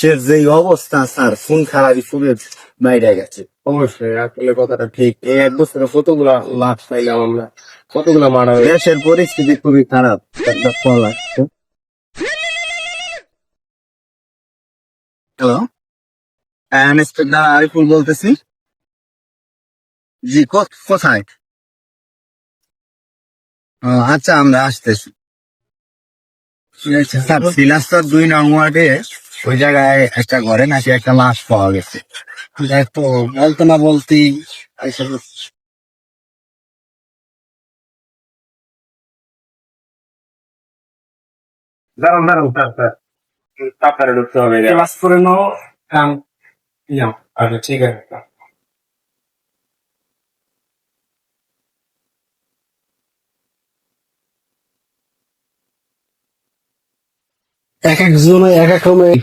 দেশের যে অবস্থা স্যার, খুন খারাপি খুবই বাইরে গেছে। অবশ্যই আসলে কথাটা ঠিক। এই 1 বছরে কতগুলা লাশ পাইলাম আমরা, কতগুলা মারা হয়েছে। দেশের পরিস্থিতি খুবই খারাপ। একটা কল আসছে। হ্যালো, ইন্সপেক্টর আরিফুল বলতেছি। জি, কোথায়? আচ্ছা, আমরা আসতেছি। স্যার, সিলাস্তার 2 নং ওয়ার্ডে ওই জায়গায় একটা ঘরে নাকি একটা লাশ পাওয়া গেছে। দেখ তো, বলতে না বলতেই এসে পড়ছে। দাঁড়ান দাঁড়ান স্যার, স্যার তাড়াতাড়ি ঢুকতে হবে, ক্লাস করে নাও। কাম ইয়াম। আচ্ছা ঠিক আছে স্যার। এক একজন এক এক রকমের